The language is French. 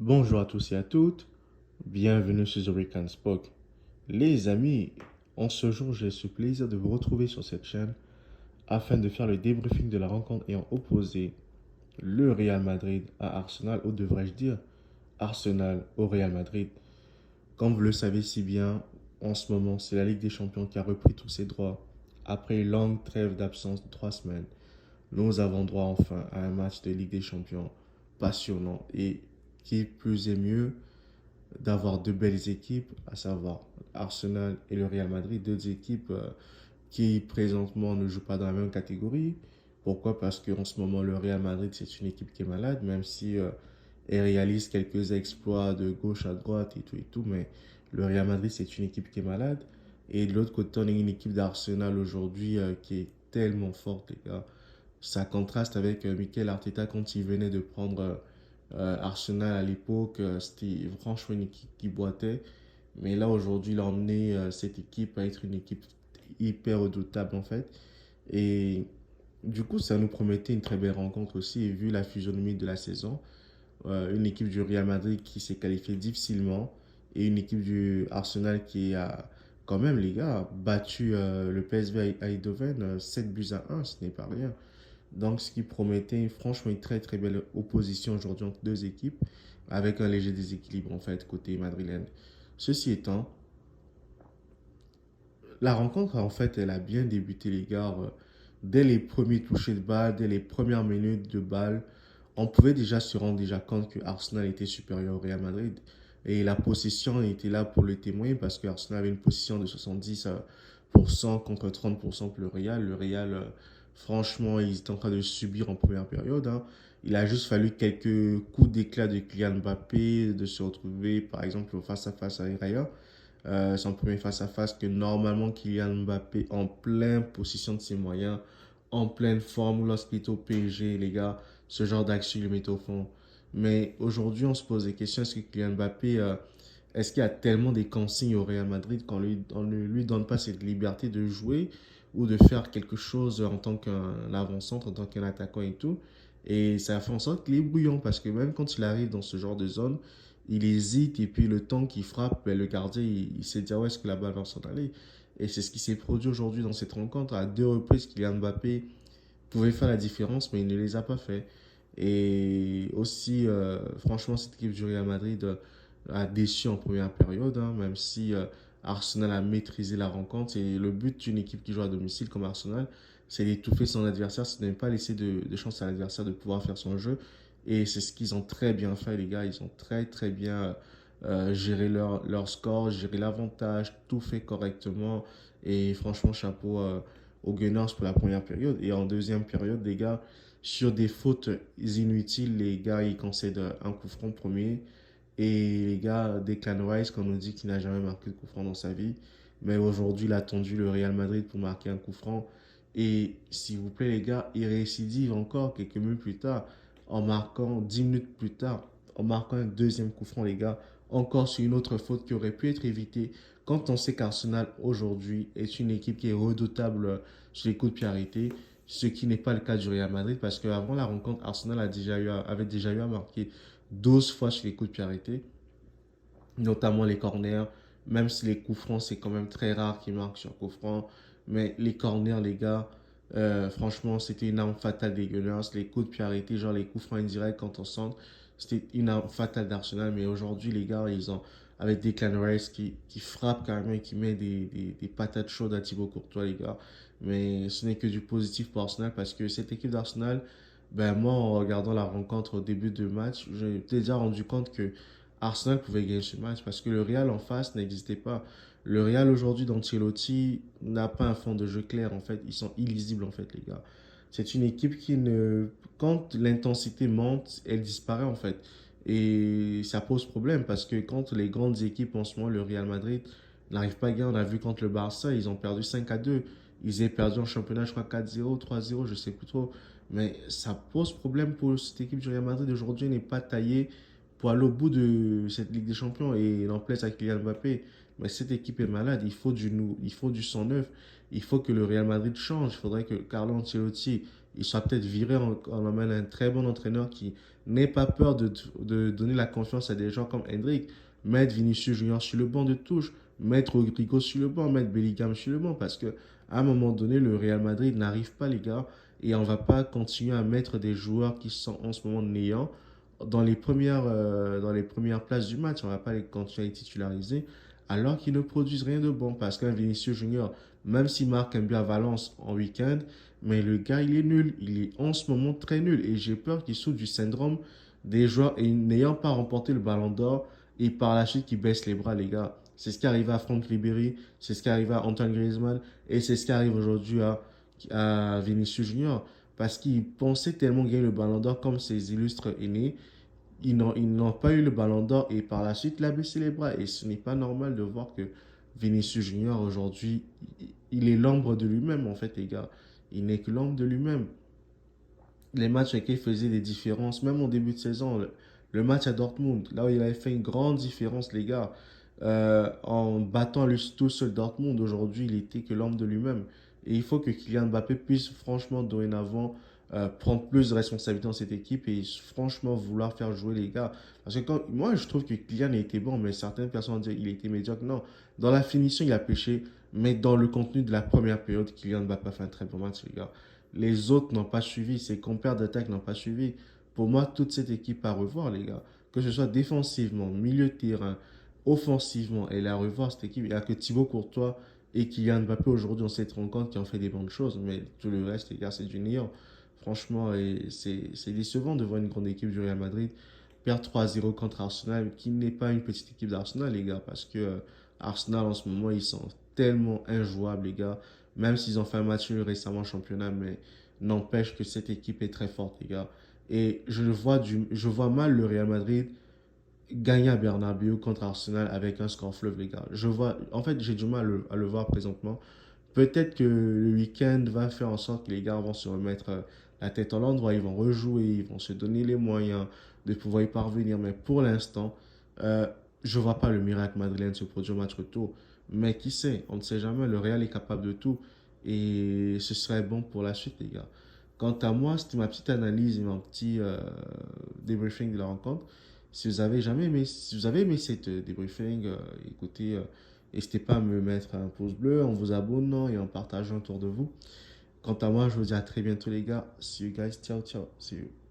Bonjour à tous et à toutes, bienvenue sur The Weekend Spoke. Les amis, en ce jour, j'ai ce plaisir de vous retrouver sur cette chaîne afin de faire le débriefing de la rencontre ayant opposé le Real Madrid à Arsenal, ou devrais-je dire Arsenal au Real Madrid. Comme vous le savez si bien, en ce moment, c'est la Ligue des Champions qui a repris tous ses droits. Après une longue trêve d'absence de 3 semaines, nous avons droit enfin à un match de Ligue des Champions passionnant et qui plus est mieux d'avoir deux belles équipes, à savoir Arsenal et le Real Madrid, deux équipes qui présentement ne jouent pas dans la même catégorie. Pourquoi? Parce qu'en ce moment, le Real Madrid, c'est une équipe qui est malade, même si elle réalise quelques exploits de gauche à droite et tout, mais le Real Madrid, c'est une équipe qui est malade. Et de l'autre côté, on a une équipe d'Arsenal aujourd'hui qui est tellement forte, les gars. Ça contraste avec Mikel Arteta quand il venait de prendre Arsenal à l'époque. C'était franchement une équipe qui boitait. Mais là, aujourd'hui, il a emmené cette équipe à être une équipe hyper redoutable, en fait. Et du coup, ça nous promettait une très belle rencontre aussi. Et vu la physionomie de la saison, une équipe du Real Madrid qui s'est qualifiée difficilement et une équipe du Arsenal qui a quand même, les gars, battu le PSV à Eindhoven 7 buts à 1, ce n'est pas rien. Donc, ce qui promettait franchement une très très belle opposition aujourd'hui entre deux équipes avec un léger déséquilibre en fait côté madrilène. Ceci étant, la rencontre en fait elle a bien débuté les gars. Dès les premiers touchés de balle, dès les premières minutes de balle, on pouvait déjà se rendre déjà compte que Arsenal était supérieur au Real Madrid. Et la possession était là pour le témoin parce que Arsenal avait une possession de 70% contre 30% pour le Real. Le Real, franchement, ils étaient en train de subir en première période, hein. Il a juste fallu quelques coups d'éclat de Kylian Mbappé de se retrouver, par exemple, face à face à Raya. Son premier face-à-face que normalement Kylian Mbappé en pleine possession de ses moyens, en pleine forme lorsqu'il est au PSG, les gars, ce genre d'action il le met au fond. Mais aujourd'hui, on se pose des questions. Est-ce que Kylian Mbappé, est-ce qu'il y a tellement des consignes au Real Madrid qu'on ne lui donne pas cette liberté de jouer ou de faire quelque chose en tant qu'un avant-centre, en tant qu'un attaquant et tout? Et ça fait en sorte qu'il est bouillant parce que même quand il arrive dans ce genre de zone, il hésite et puis le temps qu'il frappe, ben, le gardien, il sait dire où est-ce que la balle va s'en aller. Et c'est ce qui s'est produit aujourd'hui dans cette rencontre. À deux reprises, Kylian Mbappé pouvait faire la différence, mais il ne les a pas fait. Et aussi, franchement, cette équipe du Real Madrid a déçu en première période, hein, même si Arsenal a maîtrisé la rencontre. Et le but d'une équipe qui joue à domicile comme Arsenal, c'est d'étouffer son adversaire, c'est de ne pas laisser de chance à l'adversaire de pouvoir faire son jeu. Et c'est ce qu'ils ont très bien fait, les gars. Ils ont très, très bien géré leur score, géré l'avantage, tout fait correctement. Et franchement, chapeau aux Gunners pour la première période. Et en deuxième période, les gars, sur des fautes inutiles, les gars, ils concèdent un coup franc premier. Et les gars, Declan Rice, qu'on nous dit qu'il n'a jamais marqué de coup franc dans sa vie. Mais aujourd'hui, il a attendu le Real Madrid pour marquer un coup franc. Et s'il vous plaît, les gars, il récidive encore quelques minutes plus tard, en marquant 10 minutes plus tard, en marquant un deuxième coup franc, les gars. Encore sur une autre faute qui aurait pu être évitée. Quand on sait qu'Arsenal, aujourd'hui, est une équipe qui est redoutable sur les coups de pied arrêtés, ce qui n'est pas le cas du Real Madrid, parce qu'avant la rencontre, Arsenal avait déjà eu à marquer 12 fois sur les coups de pied arrêtés, notamment les corners, même si les coups francs, c'est quand même très rare qu'ils marquent sur coups francs. Mais les corners, les gars, franchement, c'était une arme fatale des Gunners. Les coups de pied arrêtés, genre les coups francs indirects quand on centre, c'était une arme fatale d'Arsenal. Mais aujourd'hui, les gars, ils ont, avec Declan Rice qui frappe carrément et qui met des patates chaudes à Thibaut Courtois, les gars. Mais ce n'est que du positif pour Arsenal parce que cette équipe d'Arsenal, ben moi, en regardant la rencontre au début de match, j'ai déjà rendu compte que Arsenal pouvait gagner ce match parce que le Real en face n'existait pas. Le Real aujourd'hui d'Ancelotti n'a pas un fond de jeu clair en fait. Ils sont illisibles en fait les gars. C'est une équipe qui ne... Quand l'intensité monte, elle disparaît en fait. Et ça pose problème parce que quand les grandes équipes en ce moment, le Real Madrid n'arrive pas à gagner, on a vu contre le Barça, ils ont perdu 5-2. Ils ont perdu en championnat, je crois 4-0, 3-0, je sais plus trop. Mais ça pose problème pour cette équipe du Real Madrid aujourd'hui, n'est pas taillée pour aller au bout de cette Ligue des Champions et en place avec Kylian Mbappé. Mais cette équipe est malade, il faut du sang neuf, il faut que le Real Madrid change, il faudrait que Carlo Ancelotti il sera peut-être viré, on emmène un très bon entraîneur qui n'ait pas peur de donner la confiance à des gens comme Hendrick, mettre Vinicius Junior sur le banc de touche, mettre Rodrigo sur le banc, mettre Bellingham sur le banc, parce que à un moment donné, le Real Madrid n'arrive pas, les gars, et on ne va pas continuer à mettre des joueurs qui sont en ce moment néants dans les premières places du match. On ne va pas les continuer à les titulariser alors qu'ils ne produisent rien de bon. Parce qu'un Vinicius Junior, même s'il marque un but à Valence en week-end, mais le gars, il est nul. Il est en ce moment très nul. Et j'ai peur qu'il souffre du syndrome des joueurs et n'ayant pas remporté le ballon d'or et par la suite qui baisse les bras, les gars. C'est ce qui arrive à Franck Ribéry, c'est ce qui arrive à Antoine Griezmann et c'est ce qui arrive aujourd'hui à Vinicius Junior. Parce qu'il pensait tellement gagner le ballon d'or comme ses illustres aînés. Ils n'ont pas eu le ballon d'or et par la suite, il a baissé les bras. Et ce n'est pas normal de voir que Vinicius Junior aujourd'hui, il est l'ombre de lui-même en fait, les gars. Il n'est que l'ombre de lui-même. Les matchs avec lesquels il faisait des différences, même au début de saison, le match à Dortmund, là où il avait fait une grande différence, les gars, en battant lui tout seul Dortmund, aujourd'hui, il était que l'homme de lui-même. Et il faut que Kylian Mbappé puisse franchement, dorénavant, prendre plus de responsabilité dans cette équipe et franchement vouloir faire jouer les gars. Parce que moi, je trouve que Kylian a été bon, mais certaines personnes disent qu'il était médiocre. Non, dans la finition, il a pêché, mais dans le contenu de la première période, Kylian Mbappé a fait un très bon match, les gars. Les autres n'ont pas suivi, ses compères d'attaque n'ont pas suivi. Pour moi, toute cette équipe à revoir, les gars. Que ce soit défensivement, milieu de terrain, offensivement, elle est à revoir cette équipe. Il n'y a que Thibaut Courtois et Kylian Mbappé aujourd'hui, on s'est rendu compte qui ont fait des bonnes choses. Mais tout le reste, les gars, c'est du néant. Franchement, et c'est décevant de voir une grande équipe du Real Madrid perdre 3-0 contre Arsenal, qui n'est pas une petite équipe d'Arsenal, les gars, parce que Arsenal, en ce moment, ils sont tellement injouables, les gars. Même s'ils ont fait un match nul récemment en championnat, mais n'empêche que cette équipe est très forte, les gars. Et je vois mal le Real Madrid gagner à Bernabeu contre Arsenal avec un score fleuve, les gars. En fait, j'ai du mal à le voir présentement. Peut-être que le week-end va faire en sorte que les gars vont se remettre la tête à l'endroit, ils vont rejouer, ils vont se donner les moyens de pouvoir y parvenir. Mais pour l'instant, euh, je ne vois pas le miracle madrilène se produire au match retour. Mais qui sait, on ne sait jamais, le Real est capable de tout. Et ce serait bon pour la suite, les gars. Quant à moi, c'était ma petite analyse et mon petit débriefing de la rencontre. Si vous avez aimé cette débriefing, écoutez, n'hésitez pas à me mettre un pouce bleu en vous abonnant et en partageant autour de vous. Quant à moi, je vous dis à très bientôt les gars. See you guys. Ciao, ciao. See you.